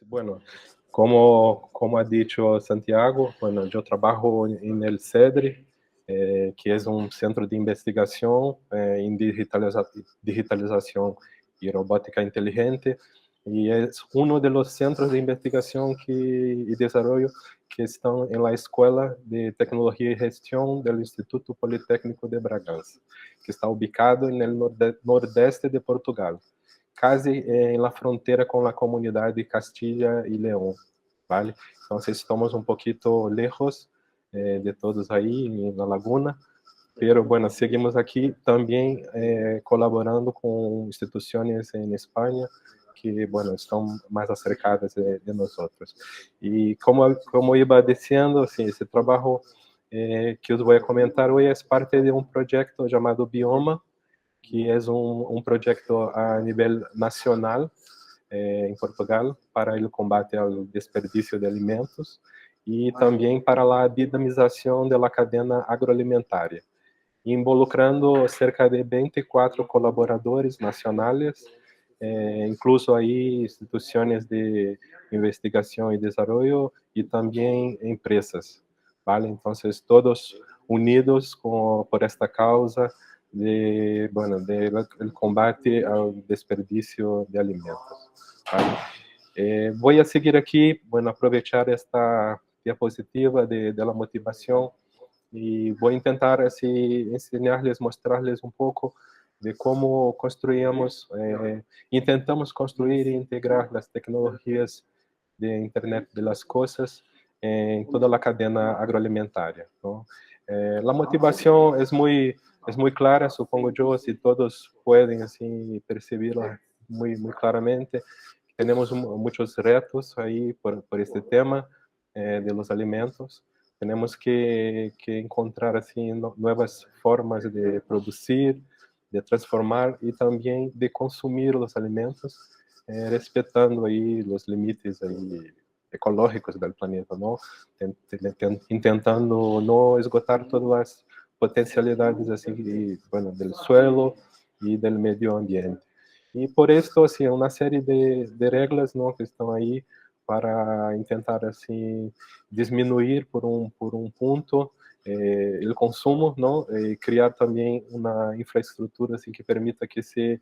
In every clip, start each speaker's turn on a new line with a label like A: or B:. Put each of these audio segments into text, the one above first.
A: Bueno, como ha dicho Santiago, bueno, yo trabajo en el CEDRE, que es un centro de investigación en digitalización y robótica inteligente, y es uno de los centros de investigación y desarrollo que están en la Escuela de Tecnología y Gestión del Instituto Politécnico de Bragança, que está ubicado en el nordeste de Portugal, casi en la frontera con la comunidad de Castilla y León, ¿vale? Entonces estamos un poquito lejos de todos ahí en la laguna, pero bueno, seguimos aquí también colaborando con instituciones en España que, bueno, están más acercadas de nosotros. Y como iba diciendo, sí, ese trabajo que os voy a comentar hoy es parte de un proyecto llamado Bioma, que é um projeto a nível nacional em Portugal para o combate ao desperdício de alimentos e também para a dinamização da cadeia agroalimentária, involucrando cerca de 24 colaboradores nacionais, incluso aí instituições de investigação e desenvolvimento e também empresas, vale? Então, todos unidos por esta causa de combate ao desperdício de alimentos. ¿Vale? Vou a seguir aqui, bueno, aproveitar esta diapositiva de la motivação e vou tentar assim ensinar-lhes, mostrar-lhes um pouco de como construímos, intentamos construir e integrar as tecnologias de Internet de las Cosas em toda a cadeia agroalimentária. Então, a motivação é muito clara, supongo eu, se todos podem assim percebê-la muito claramente. Temos muitos retos aí por este tema de los alimentos. Temos que encontrar assim novas formas de produzir, de transformar e também de consumir os alimentos, respeitando aí os limites aí ecológicos do planeta, não? Tentando não esgotar todas as potencialidades assim, bueno, do suelo e do meio ambiente. E por isso, assim, uma série de regras, não, que estão aí para tentar assim diminuir por um ponto o consumo, não, e criar também uma infraestrutura assim que permita que se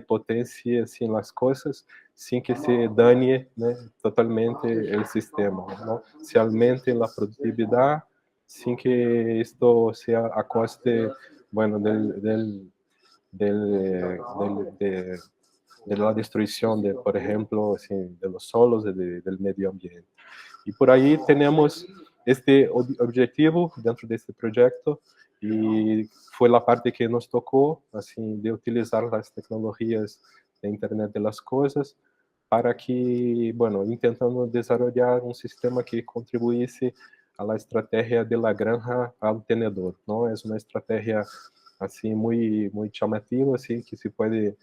A: potencie assim as coisas sem que se dane, né, totalmente o sistema, não? Se aumente a produtividade sem que isto seja a custe, bueno, de la destruição de, por exemplo, assim, de los solos e del medio ambiente. E por aí temos este objetivo dentro desse projeto e foi a parte que nos tocou, assim, de utilizar as tecnologias da Internet de las Coisas para que, bueno, tentando desenvolver um sistema que contribuísse a la estratégia de la granja al tenedor, não? É uma estratégia assim muito chamativa, assim, que se pode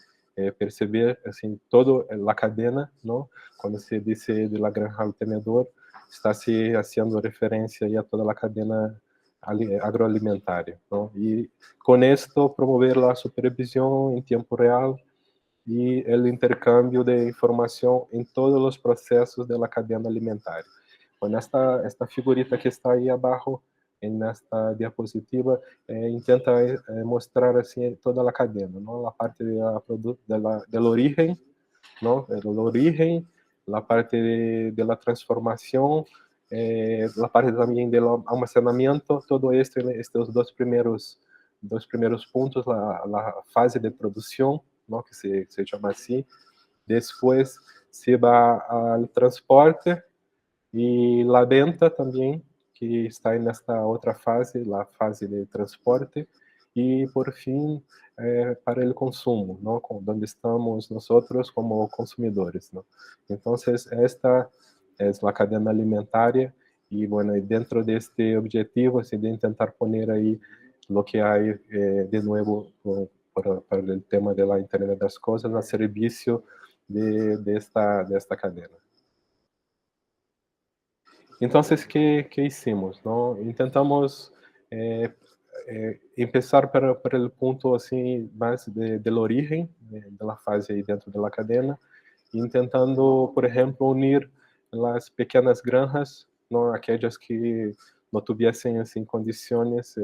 A: perceber assim toda a cadeia, não? Quando se diz de la granja al tenedor, está se fazendo referência a toda a cadeia agroalimentar, não? E com isto promover a supervisão em tempo real e o intercâmbio de informação em todos os processos da cadeia alimentar. Com esta figurita que está aí abaixo nesta diapositiva, intenta mostrar assim toda a cadeia, não? A parte da origem, não? Da origem, a parte de la transformação, a parte também do almacenamento, todo estes dois primeiros pontos, a fase de produção, não? Que se chama assim. Depois se vai ao transporte e a venda também, que está nesta outra fase, a fase de transporte, e por fim para o consumo, não? Onde estamos nós como consumidores, não? Então, esta é a cadeia alimentar e, bueno, dentro deste objetivo, assim, de tentar poner aí o que há de novo para o tema da Internet das Coisas a serviço desta cadeia. Então, que hicimos, não? Intentamos empezar para o ponto assim mais de la origem, da fase aí dentro da cadeia, intentando, por ejemplo, unir las pequeñas granjas, ¿no? Aquellas que no tuviesen assim, condiciones,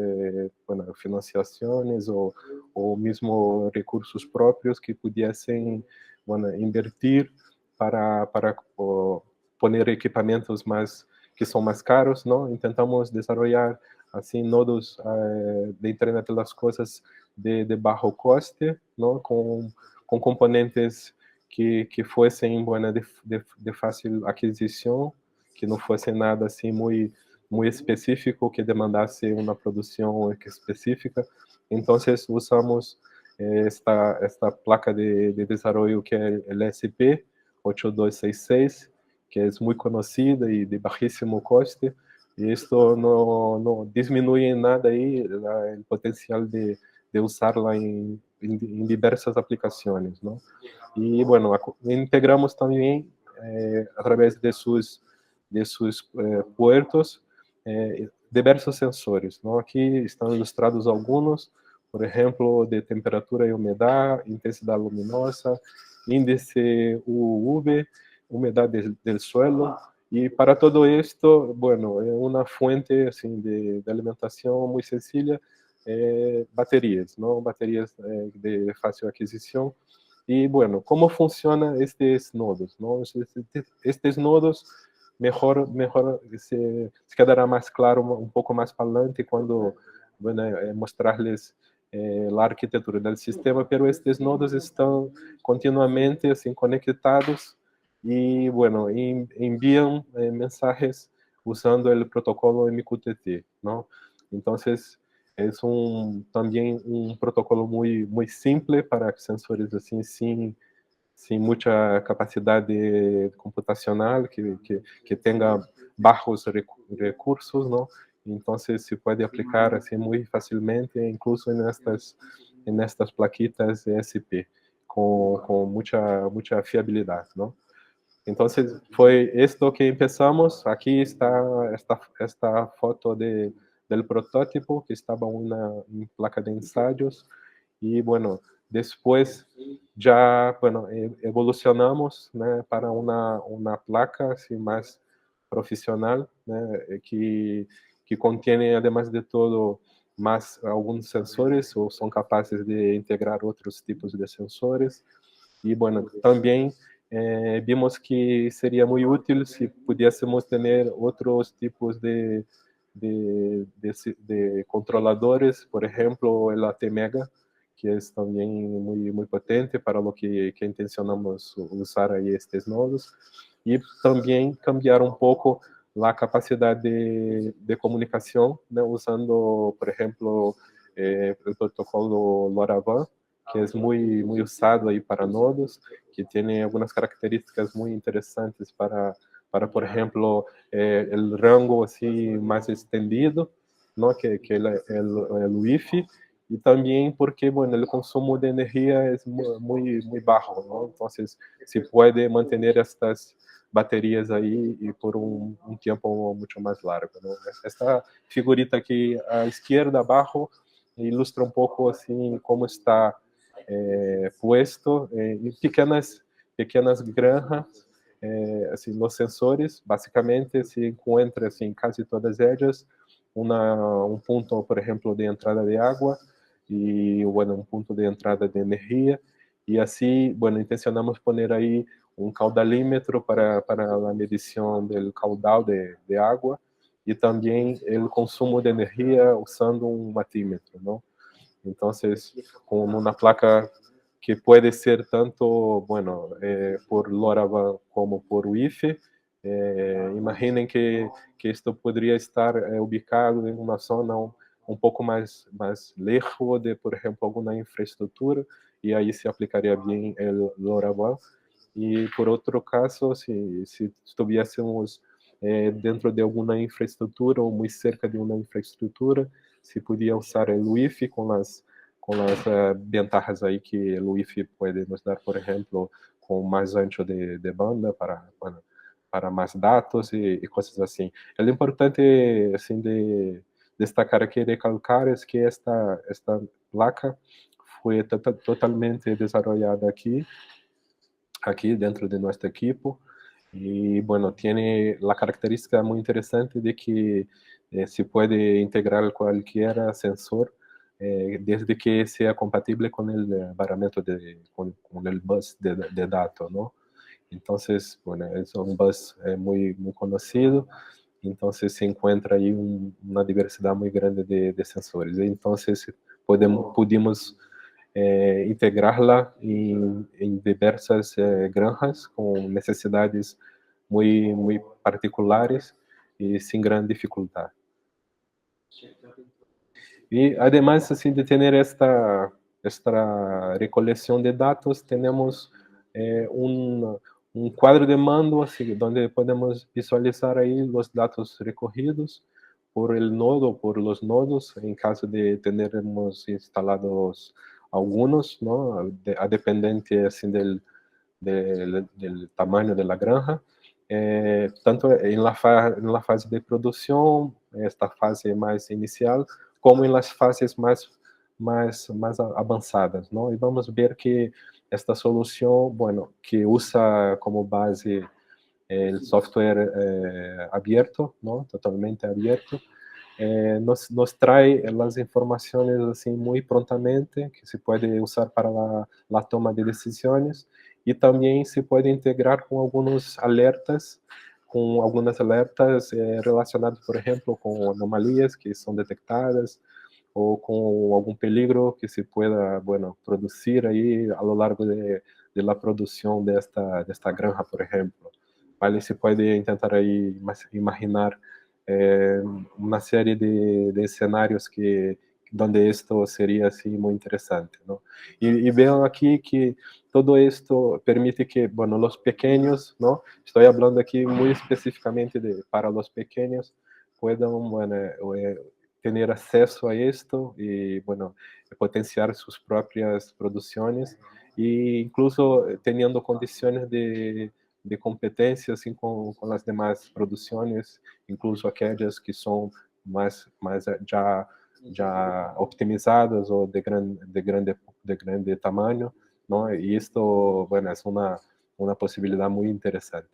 A: bueno, financiaciones o mismo recursos propios que pudiesen, bueno, invertir para poner equipamientos más, que son más caros, ¿no? Intentamos desarrollar assim nodos de Internet das Coisas de bajo coste, ¿no? Com componentes que fossem bueno, de fácil aquisição, que não fosse nada assim muito específico, que demandasse uma produção específica. Então, usamos esta placa de desenvolvimento que é LSP 8266, que é muito conhecida e de baixíssimo custo. E isto não diminui em nada aí o potencial de usarla em diversas aplicações, não? E, bueno, integramos também, através de seus puertos, diversos sensores, não? Aqui estão ilustrados alguns, por exemplo, de temperatura e umidade, intensidade luminosa, índice UV, umidade do suelo. E para todo esto, bueno, é uma fonte assim, de alimentação muito sencilla, baterias, não? Baterias de fácil aquisição. Y bueno, ¿cómo funcionan estos nodos? ¿No? Estos nodos mejor se quedará más claro un poco más para adelante cuando bueno, mostrarles la arquitectura del sistema, pero estos nodos están continuamente assim, conectados y bueno, envían mensajes usando el protocolo MQTT, ¿no? Entonces, es también un protocolo muy simple para sensores assim, sin mucha capacidad computacional, que tenga bajos recursos, ¿no? Entonces se puede aplicar así muy fácilmente, incluso en estas plaquitas ESP, con mucha fiabilidad, ¿no? Entonces fue esto que empezamos. Aquí está esta foto del protótipo que estaba en placa de ensayos. Y bueno, después ya bueno, evolucionamos, né, para una placa así, más profesional, né, que contiene además de todo más algunos sensores o son capaces de integrar otros tipos de sensores. Y bueno, también vimos que sería muy útil si pudiésemos tener otros tipos de controladores, por ejemplo, el ATmega, que es también muy potente para lo que intencionamos usar ahí estos nodos. Y también cambiar un poco la capacidad de comunicación, ¿no? Usando, por ejemplo, el protocolo LoRaWAN, que é muito usado aí para nodos, que tem algumas características muito interessantes para por exemplo, o rango assim mais estendido, não? Que é o Wi-Fi, e também porque, bueno, o consumo de energia é muito baixo, não? Então, se pode manter estas baterias aí e por tempo muito mais largo, não? Esta figurita aqui à esquerda, abaixo, ilustra pouco assim como está puesto em pequenas granjas, assim, nos sensores, basicamente se encontra assim, em quase todas elas ponto, por exemplo, de entrada de água e bueno, ponto de entrada de energia, e assim, bueno, intencionamos poner aí caudalímetro para a medição do caudal de água e também o consumo de energia usando matímetro, não? Então, com uma placa que pode ser tanto, bueno, por LoRaWAN como por Wi-Fi, imaginem que isto poderia estar ubicado em uma zona pouco mais lejos de, por exemplo, alguma infraestrutura, e aí se aplicaria bem o LoRaWAN. E, por outro caso, se estivéssemos dentro de alguma infraestrutura ou muito cerca de uma infraestrutura, se podia usar o Wi-Fi com as ventajas aí que o Wi-Fi pode nos dar, por exemplo, com mais ancho de banda para mais dados e coisas assim. É importante assim de destacar aqui, recalcar, é que esta placa foi totalmente desarrollada aqui aquí dentro de nuestro equipo. Y bueno, tiene la característica muy interesante de que se puede integrar cualquier sensor desde que sea compatible con el barramento con el bus de datos, ¿no? Entonces, bueno, es un bus muy, muy conocido, entonces se encuentra ahí una diversidad muy grande de sensores. Entonces, pudimos integrarla em diversas granjas com necessidades muito particulares e sem grande dificuldade. E, además assim, de ter esta recolecção de dados, temos um quadro de mando assim, onde podemos visualizar aí os dados recorridos por el nodo, por los nodos, em caso de termos instalados algunos, ¿no? A dependente assim del tamaño de la granja, tanto en la fase de producción, esta fase más inicial, como en las fases más avanzadas, ¿no? Y vamos a ver que esta solución, bueno, que usa como base el software abierto, ¿no? Totalmente abierto, nos trae las informaciones así muy prontamente, que se puede usar para la toma de decisiones, y también se puede integrar con algunas alertas relacionadas, por ejemplo, con anomalías que son detectadas, o con algún peligro que se pueda, bueno, producir ahí a lo largo de la producción de esta granja, por ejemplo. ¿Vale? Se puede intentar aí imaginar uma série de cenários donde esto seria assim muito interessante, ¿no? Y vean aquí que todo esto permite que, bueno, los pequeños, ¿no? Estoy hablando aquí muy específicamente para los pequeños, puedan, bueno, tener acceso a esto y, bueno, potenciar sus propias producciones e incluso teniendo condiciones de competência assim com as demais produções, incluso aquelas que são mais já optimizadas ou de grande tamanho, não? E isto, bueno, é uma possibilidade muito interessante.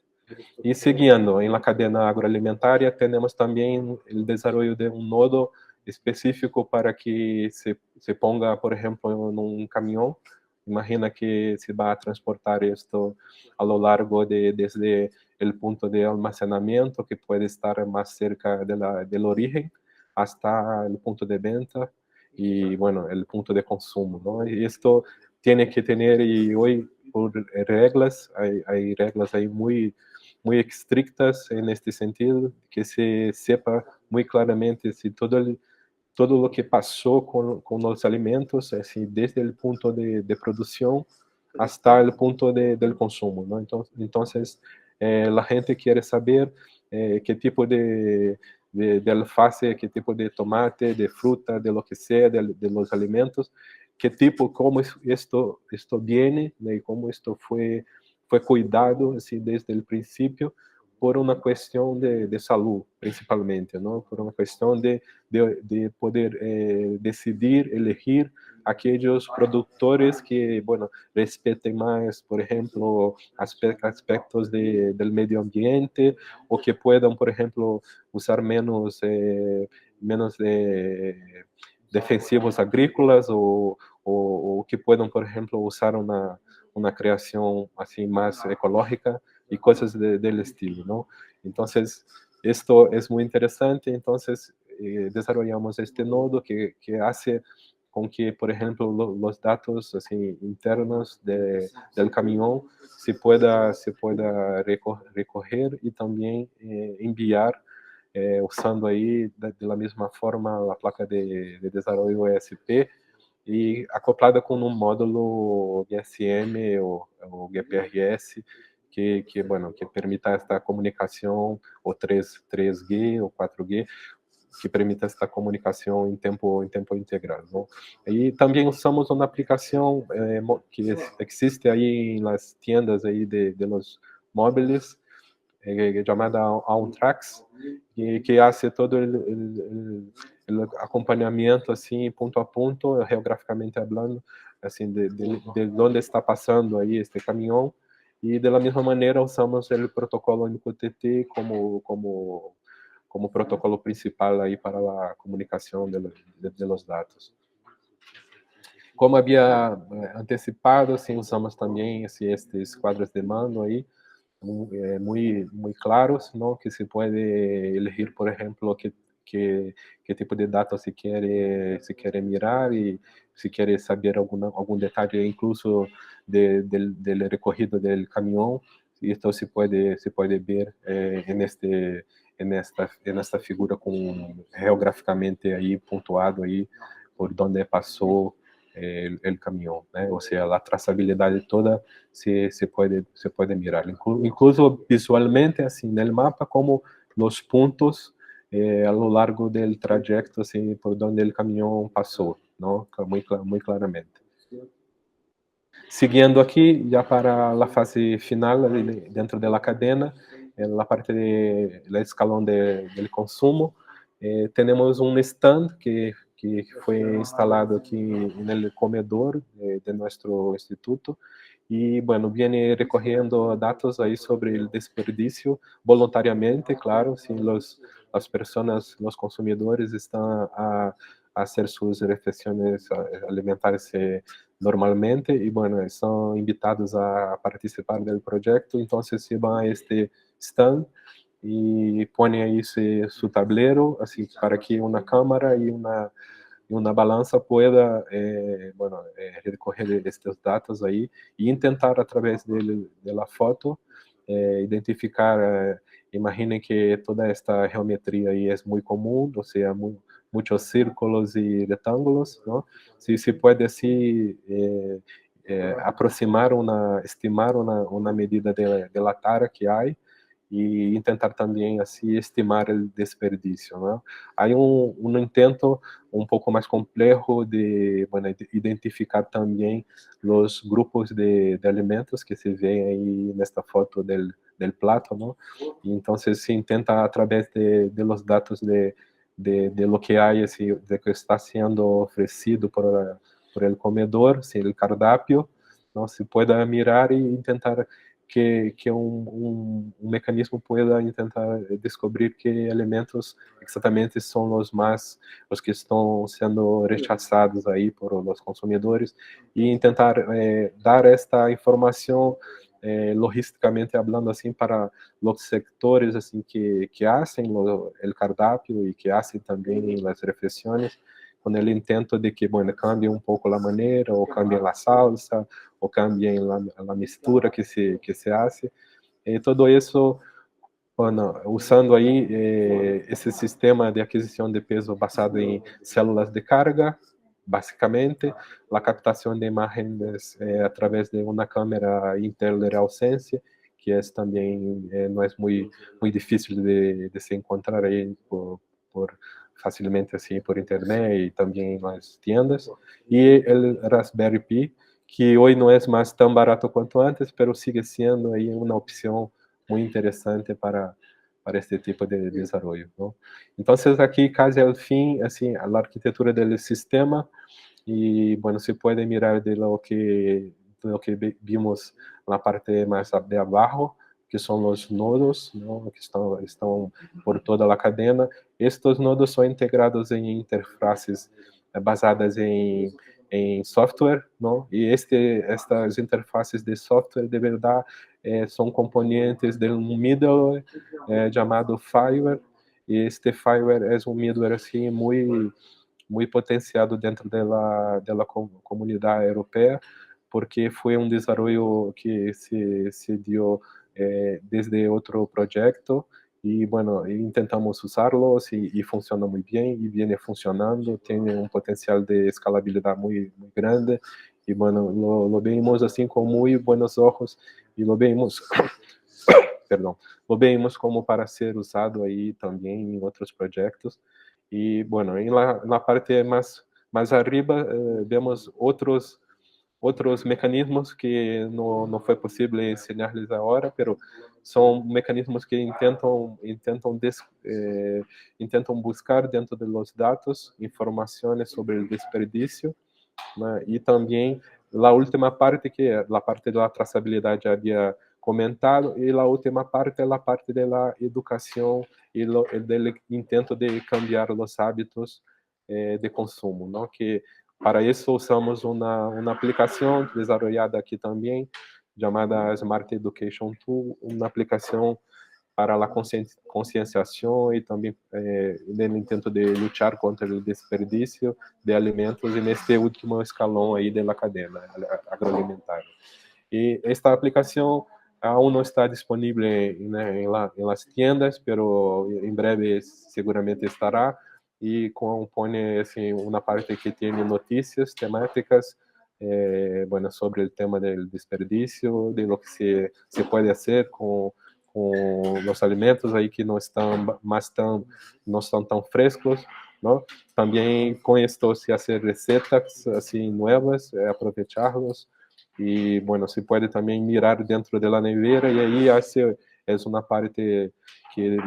A: E seguindo em la cadena agroalimentaria, temos também o desenvolvimento de um nodo específico para que se ponga, por exemplo, num caminhão. Imagina que se vai transportar isto a lo largo desde o ponto de almacenamento, que pode estar mais cerca del origen, hasta o ponto de venta e, bueno, o ponto de consumo, ¿no? Y esto tiene que tener, y hoy por reglas, hay reglas ahí muy estrictas en este sentido, que se sepa muy claramente si todo lo que pasó con los alimentos, así, desde el punto de producción hasta el punto del consumo, ¿no? Entonces la gente quiere saber qué tipo de alface, qué tipo de tomate, de fruta, de lo que sea, de los alimentos, qué tipo, cómo esto viene, ¿no? Y cómo esto fue cuidado así, desde el principio, por uma questão de saúde, principalmente, não? Por uma questão de poder decidir, elegir aqueles produtores que, bueno, respeitem mais, por exemplo, aspectos do meio ambiente, ou que puedan, por exemplo, usar menos defensivos agrícolas, ou que puedan, por exemplo, usar uma criação assim mais ecológica y cosas del estilo, ¿no? Entonces, esto es muy interesante, entonces desarrollamos este nodo que hace con que, por ejemplo, los datos así, internos del camión se pueda recoger y también enviar usando ahí de la misma forma la placa de desarrollo ESP y acoplada con un módulo GSM o GPRS bueno, que permita esta comunicação, ou 3G ou 4G, que permita esta comunicação em tempo integral, ¿no? E também usamos uma aplicação que existe aí nas tiendas aí de los móviles, chamada OnTrax, que hace todo el acompanhamento assim ponto a ponto, geograficamente hablando, assim de onde está passando aí este caminhão, e de la misma maneira usamos o protocolo MQTT como protocolo principal aí para a comunicação de los dados. Como havia antecipado, assim, usamos também estes quadros de mando aí, muy claros, ¿no? Que se puede elegir, por ejemplo, qué tipo de datos se quiere mirar y si quiere saber algún detalle incluso del recorrido del camión. Y esto se puede ver en esta figura geográficamente ahí puntuado ahí por donde pasó el camión, ¿no? O sea, la trazabilidad toda se puede mirar, incluso visualmente, assim, no mapa, como los puntos a lo largo del trayecto, assim, por donde el camión pasó, ¿no? Muy claramente. Siguiendo aqui, já para a fase final, dentro da cadena, na parte do escalão de consumo, temos um stand que foi instalado aqui no comedor de nosso instituto e, bueno, viene recorrendo dados aí sobre o desperdício voluntariamente, claro, se as pessoas, os consumidores estão a hacer suas refeições alimentares normalmente e, bueno, estão invitados a participar do projeto, então se vão a este stand e põem aí seu tablero, assim, para que uma câmera e uma balança pueda, bueno, recorrer estes dados aí e tentar, através da foto, identificar, imaginem que toda esta geometria aí é muito comum, ou seja, muitos círculos e retângulos, não? Se pode assim aproximar estimar uma medida da tara que há e tentar também assim estimar o desperdício, né? Há intento um pouco mais complexo de, bueno, de identificar também os grupos de alimentos que se vê aí nesta foto del plato, ¿no? E então se tenta através de los dados de lo que há, de que está sendo oferecido por el comedor, el cardápio, não se pueda mirar e tentar que mecanismo pueda tentar descobrir que elementos exatamente são os que estão sendo rechazados aí por os consumidores e tentar dar esta informação logisticamente hablando assim para os sectores assim que hacen o cardápio e que hacen também as refeições com o intento de que, bueno, cambie um pouco a maneira ou cambie a salsa ou cambiem a mistura que se hace. Todo isso, bueno, usando aí esse sistema de aquisição de peso basado em células de carga, basicamente, a captação de imagens através de uma câmera Intel Sense, que é também não é muito difícil de se encontrar aí por facilmente assim por internet e também nas tiendas, e o Raspberry Pi, que hoje não é mais tão barato quanto antes, mas sigue sendo aí uma opção muito interessante para este tipo de desenvolvimento, ¿no? Então, aqui casi al fim, assim, a arquitetura do sistema e, bueno, se pode mirar de lo que vimos na parte mais de abaixo, que são os nodos, ¿no? Que estão por toda a cadena. Estes nodos são integrados em interfaces basadas em software, ¿no? E estas interfaces de software, de verdade, são componentes de um middleware chamado Fireware, e este Fireware é um middleware assim muito potenciado dentro da comunidade europeia, porque foi um desenvolvimento que se deu desde outro projeto e, bueno, intentamos usá-los e funciona muito bem e vem funcionando, tem um potencial de escalabilidade muito grande e, bueno, lo vemos assim com muito buenos ojos e lo vemos perdão, lo vemos como para ser usado aí também em outros projetos e, bueno, na parte mais arriba vemos outros mecanismos que não foi possível ensinar-lhes agora, pero são mecanismos que intentam buscar dentro dos dados informações sobre o desperdício, né? E também a última parte, que é a parte da traçabilidade, havia comentado. Y la última parte es la parte de la educación y del intento de cambiar los hábitos de consumo, ¿no? Que para eso usamos una aplicación desarrollada aquí también, llamada Smart Education Tool, una aplicación para a conscienciação e também no intento de lutar contra o desperdício de alimentos e neste último escalão aí da cadeia agroalimentar. E esta aplicação aún não está disponível em las tiendas, pero em breve seguramente estará e compõe assim uma parte que tem notícias temáticas bueno, sobre o tema do desperdício, de lo que se pode fazer com os alimentos aí que não estão não estão tão frescos, ¿no? Também com esto se hacer recetas assim novas, aproveitarlos e bueno, se pode também mirar dentro da nevera e aí hace é uma parte que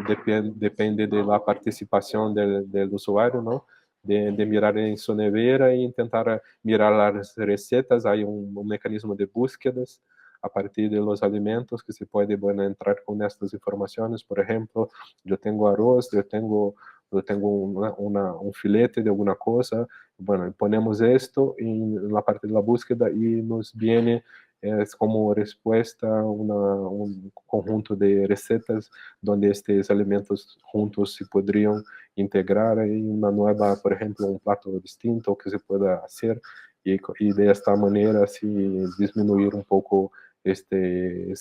A: depende da participação do usuário, não? De mirar em sua nevera e tentar mirar as receitas, há um mecanismo de búsquedas a partir de los alimentos que se puede, bueno, entrar con estas informaciones. Por ejemplo, yo tengo arroz, yo tengo un filete de alguna cosa, bueno, ponemos esto en la parte de la búsqueda y nos viene es como respuesta un conjunto de recetas donde estos alimentos juntos se podrían integrar en una nueva, por ejemplo, un plato distinto que se pueda hacer y de esta manera así disminuir un poco este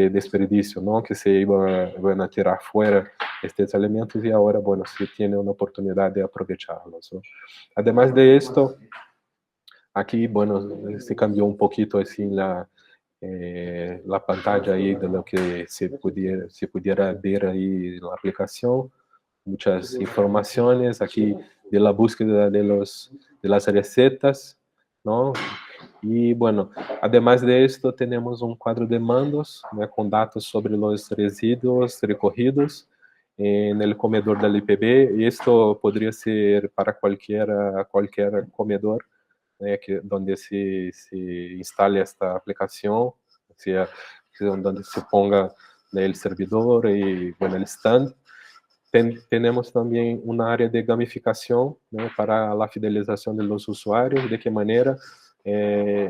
A: desperdício, ¿no? Que se iban a tirar fuera estos alimentos y ahora, bueno, se tiene una oportunidad de aprovecharlos, ¿no? Además de esto, aquí, bueno, se cambió un poquito así la pantalla ahí de lo que se pudiera ver ahí en la aplicación, muchas informaciones aquí de la búsqueda de las recetas, ¿no? Y bueno, además de esto tenemos un cuadro de mandos, ¿no? Con datos sobre los residuos recogidos en el comedor del IPB, y esto podría ser para cualquier comedor donde se instale esta aplicación, o sea, donde se ponga el servidor y bueno, el stand. Tenemos también una área de gamificación, ¿no? Para la fidelización de los usuarios, de qué manera,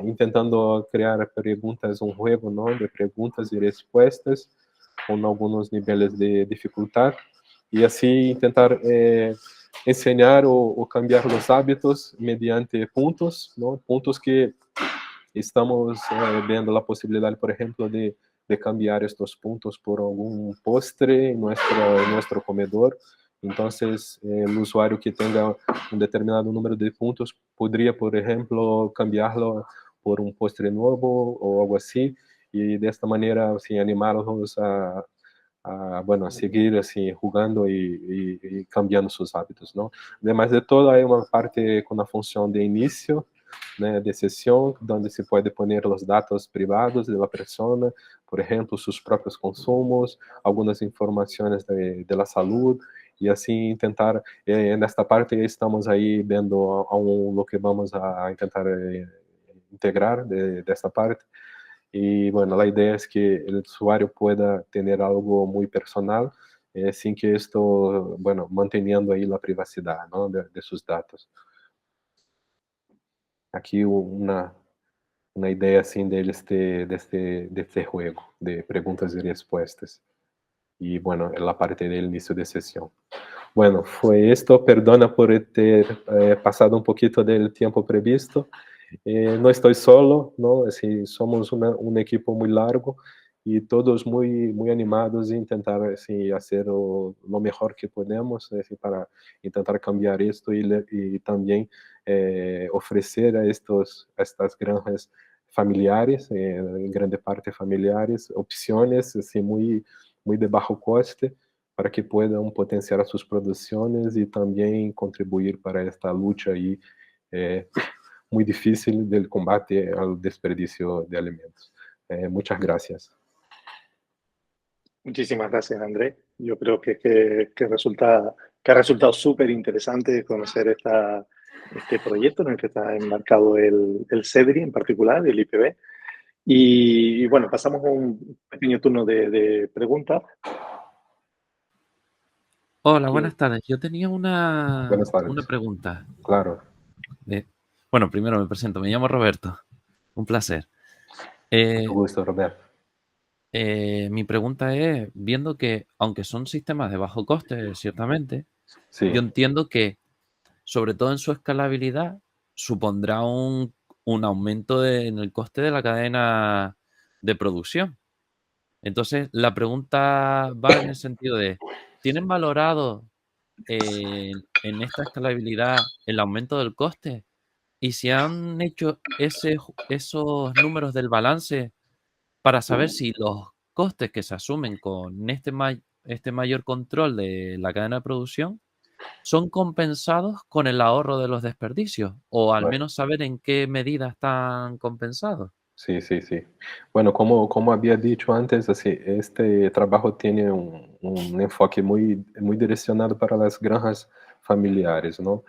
A: intentando crear preguntas, un juego, ¿no? De preguntas y respuestas con algunos niveles de dificultad y así intentar enseñar o cambiar los hábitos mediante puntos, ¿no? Puntos que estamos viendo la posibilidad, por ejemplo, de cambiar estos puntos por algún postre en nuestro comedor. Entonces, el usuario que tenga un determinado número de puntos podría, por ejemplo, cambiarlo por un postre nuevo o algo así, y de esta manera, assim, animarlos bueno, a seguir assim, jugando y cambiando sus hábitos, ¿no? Además de todo, hay una parte con la función de inicio, né, de sessão, onde se pode poner os dados privados da pessoa, por exemplo, seus próprios consumos, algumas informações de la saúde, e assim tentar, nesta parte estamos aí vendo o que vamos a tentar integrar desta parte, e bueno, a ideia é que o usuário pueda ter algo muito personal, sin que esto, bueno, manteniendo aí a privacidade, ¿no? de seus dados. Aqui uma ideia assim deles deste juego de preguntas y respuestas. Y bueno, la parte del inicio de sesión. Bueno, fue esto. Perdona por ter pasado un poquito del tiempo previsto. No estoy solo, ¿no? Así, somos un equipo muy largo y todos muy animados en intentar así, hacer lo mejor que podemos así, para intentar cambiar esto y también ofrecer a estas granjas familiares, en grande parte familiares, opciones así, muy de bajo coste para que puedan potenciar sus producciones y también contribuir para esta lucha ahí, muy difícil del combate al desperdicio de alimentos. Muchas gracias.
B: Muchísimas gracias, André. Yo creo que ha resultado súper interesante conocer este proyecto en el que está enmarcado el CEDRI en particular, el IPB. Y bueno, pasamos a un pequeño turno de preguntas.
C: Hola,
B: Que,
C: buenas tardes. Yo tenía
A: Buenas
C: una
A: tardes.
C: pregunta.
A: Claro.
C: Bueno, primero me presento, me llamo Roberto. Un placer.
A: Mucho
C: Eh,
A: gusto, Roberto.
C: Mi pregunta es, viendo que, aunque son sistemas de bajo coste, ciertamente,
A: Sí,
C: yo entiendo que, sobre todo en su escalabilidad, supondrá un aumento en el coste de la cadena de producción. Entonces, la pregunta va en el sentido de, ¿tienen valorado en esta escalabilidad el aumento del coste? Y si han hecho esos números del balance para saber si los costes que se asumen con este mayor control de la cadena de producción son compensados con el ahorro de los desperdicios, o al
A: claro.
C: menos saber en qué medida están compensados.
A: Sí, sí, sí. Bueno, como había dicho antes, así, este trabajo tiene un enfoque muy direccionado para las granjas familiares, ¿no?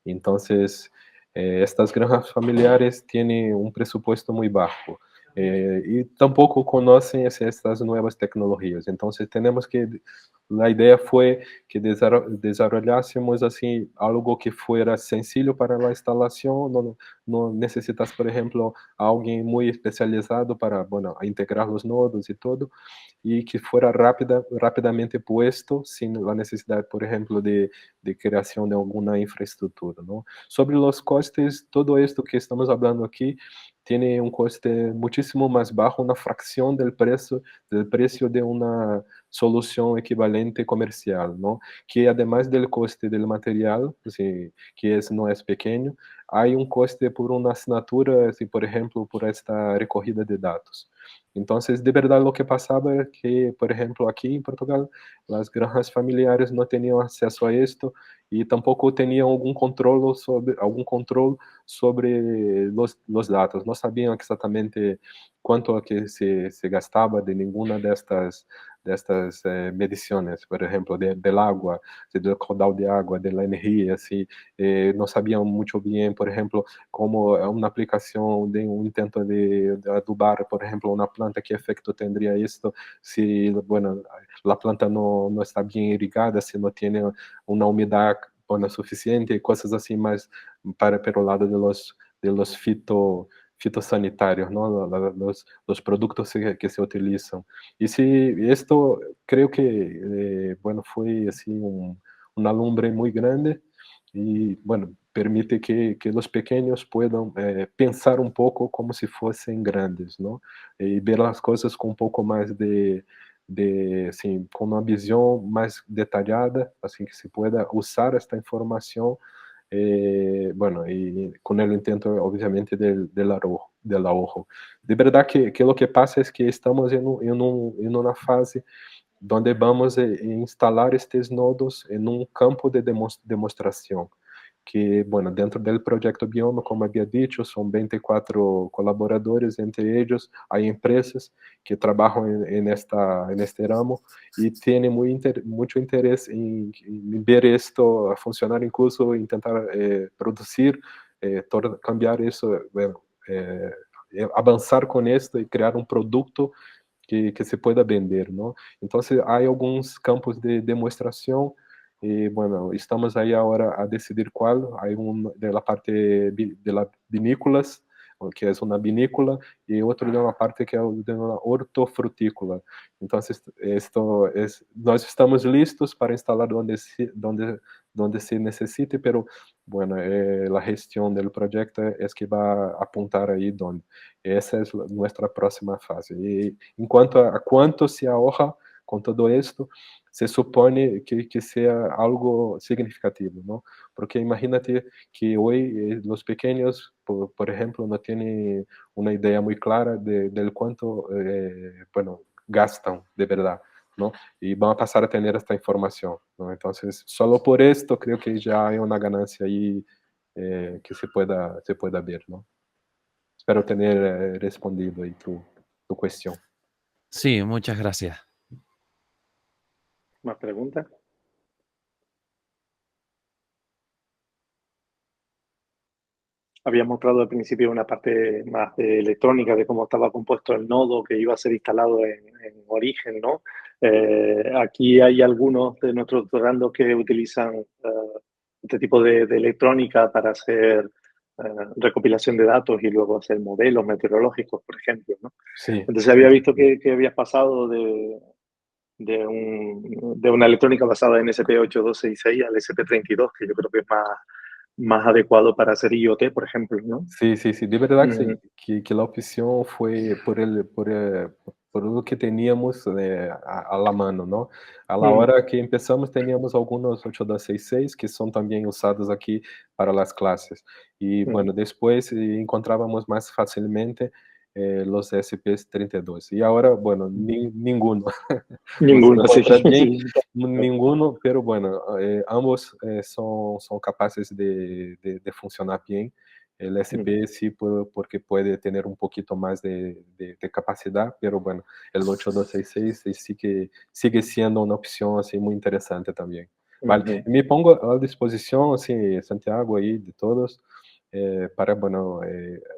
A: Entonces, estas granjas familiares tienen un presupuesto muy bajo y tampoco conocen estas nuevas tecnologías. Entonces, la idea fue que desarrollásemos así algo que fuera sencillo para la instalación, no necesitas, por ejemplo, alguien muy especializado para, bueno, integrar los nodos y todo, y que fuera rápidamente puesto sin la necesidad, por ejemplo, de creación de alguna infraestructura, ¿no? Sobre los costes, todo esto que estamos hablando aquí tiene un coste muchísimo más bajo, una fracción del precio de una solución equivalente comercial, ¿no? Que además del coste del material, así, no es pequeño, hay un coste por una asignatura, así, por ejemplo, por esta recogida de datos. Entonces, de verdad, lo que pasaba es que, por ejemplo, aquí en Portugal, las granjas familiares no tenían acceso a esto y tampoco tenían algún control sobre los datos. No sabían exactamente cuánto que se gastaba de ninguna de estas mediciones, por ejemplo, del agua, del caudal de agua, de la energía, así, no sabían mucho bien, por ejemplo, como una aplicación de un intento de adubar, por ejemplo, una planta, qué efecto tendría esto si, bueno, la planta no está bien irrigada, si no tiene una humedad bueno, suficiente, cosas así más pero el lado de los fitosanitarios, ¿no? Los productos que se utilizan. Y sí, esto creo que, bueno, fue así una lumbre muy grande y, bueno, permite que los pequeños puedan pensar un poco como si fuesen grandes, ¿no? Y ver las cosas con un poco más assim, com uma visão mais detalhada, assim que se pueda usar esta informação, bueno, y con el intento, obviamente, del ahorro. De verdad que lo que pasa es que estamos en una fase donde vamos a instalar estes nodos em um campo de demonstração que, bueno, dentro del proyecto Bioma, como había dicho, son 24 colaboradores, entre ellos hay empresas que trabajan en este ramo y tienen mucho interés en ver esto funcionar, incluso intentar producir, cambiar eso, bueno, avanzar con esto y crear un producto que se pueda vender, ¿no? Entonces hay algunos campos de demostración y bueno, estamos ahí ahora a decidir cuál. Hay un de la parte de las vinícolas, que es una vinícola, y otro de una parte que es de una hortofrutícola. Entonces, nós estamos listos para instalar donde se necesite, pero bueno, la gestión del proyecto es que va a apuntar ahí donde. Essa é a nossa próxima fase. E em quanto a quanto se ahorra com todo esto, se supõe que seja algo significativo, não? Porque imagínate que hoje os pequenos, por exemplo, não têm uma ideia muito clara de quanto, bueno, gastam de verdade, não? E vão passar a ter esta informação, não? Então, só por esto, creio que já há uma ganância aí que se pueda ver, não? Espero tener respondido ahí tu cuestión.
C: Sí, muchas gracias.
B: ¿Más preguntas? había mostrado al principio una parte más de electrónica, de cómo estaba compuesto el nodo que iba a ser instalado en origen, ¿no? Aquí hay algunos de nuestros doctorandos que utilizan este tipo de electrónica para hacer recopilación de datos y luego hacer modelos meteorológicos, por ejemplo, ¿no?
A: Sí,
B: Entonces había visto que habías pasado de una electrónica basada en SP8266 al SP32, que yo creo que es más adecuado para hacer IoT, por ejemplo, ¿no?
A: sí, sí, sí, de verdad que
B: Ujú.
A: sí, que la opción fue por lo que teníamos a la mano, ¿no? A la
B: Mm,
A: hora que empezamos teníamos algunos 8266 que son también usados aquí para las clases. Y
B: mm.
A: bueno, después encontrábamos más fácilmente los SP32. Y ahora, bueno, ninguno. No se
B: Ninguno, sí,
A: encuentra bien
B: sí.
A: ninguno, pero bueno, ambos son capaces de funcionar bien. El
B: Mm.
A: SP sí, porque puede tener un poquito más de capacidad, pero bueno, el 8266 sí que sigue siendo una opción así muy interesante también. Vale,
B: Ujú.
A: me pongo a disposición, así, Santiago, ahí de todos, para, bueno,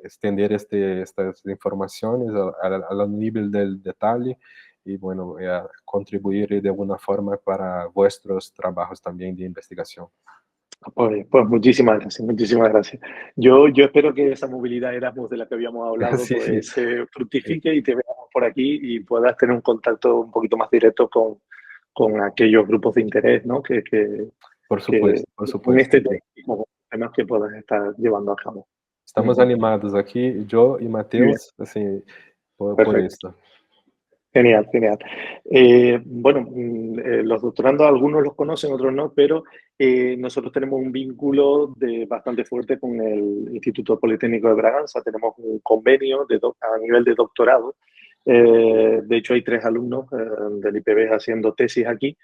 A: extender estas informaciones al nivel del detalle y, bueno, contribuir de alguna forma para vuestros trabajos también de investigación.
B: Pues muchísimas gracias, muchísimas gracias. Yo espero que esa movilidad Erasmus de la que habíamos hablado
A: Sí, sí,
B: pues fructifique y te veamos por aquí y puedas tener un contacto un poquito más directo con aquellos grupos de interés, ¿no? Que
A: por
B: en
A: supuesto.
B: este
A: Sí.
B: tema, como temas que puedas estar llevando a cabo.
A: Estamos
B: Ujú.
A: animados aquí, yo y
B: Muy bien,
A: Mateus, así, por
B: perfecto.
A: esto.
B: Genial, genial. Bueno, los doctorandos algunos los conocen, otros no, pero nosotros tenemos un vínculo bastante fuerte con el Instituto Politécnico de Braganza. Tenemos un convenio a nivel de doctorado. De hecho, hay 3 alumnos del IPB haciendo tesis aquí,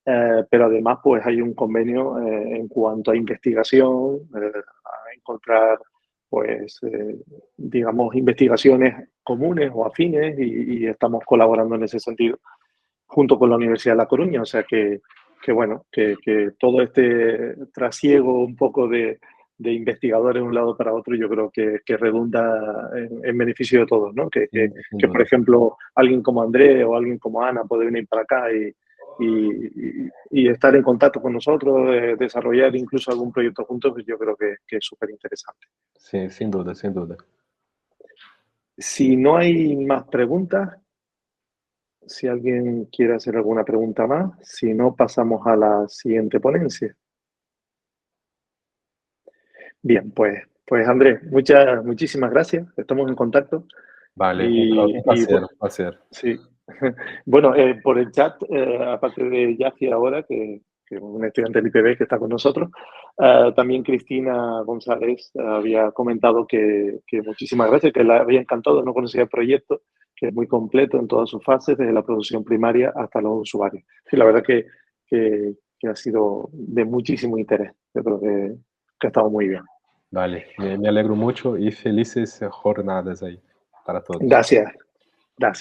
B: pero además pues hay un convenio en cuanto a investigación, a encontrar pues digamos investigaciones comunes o afines y estamos colaborando en ese sentido junto con la Universidad de La Coruña, o sea que bueno, que todo este trasiego un poco de investigadores de un lado para otro yo creo que redunda en beneficio de todos, ¿no?
A: Sin
B: Por
A: duda.
B: ejemplo alguien como Andrés o alguien como Ana puede venir para acá y estar en contacto con nosotros, desarrollar incluso algún proyecto juntos, pues yo creo que es súper interesante.
A: Sí, sin duda, sin duda.
B: Si no hay más preguntas, si alguien quiere hacer alguna pregunta más, si no, pasamos a la siguiente ponencia. Bien, pues Andrés, muchísimas gracias. Estamos en contacto.
A: Vale, un
B: Y
A: placer, un placer.
B: sí. Bueno, por el chat, aparte de Yafi ahora, que es un estudiante del IPB que está con nosotros, también Cristina González había comentado que muchísimas gracias, que le había encantado, no conocía el proyecto, que es muy completo en todas sus fases, desde la producción primaria hasta los usuarios. Y la verdad que ha sido de muchísimo interés. Yo creo que ha estado muy bien.
A: Vale, me alegro mucho y felices jornadas ahí para todos.
B: Gracias, gracias.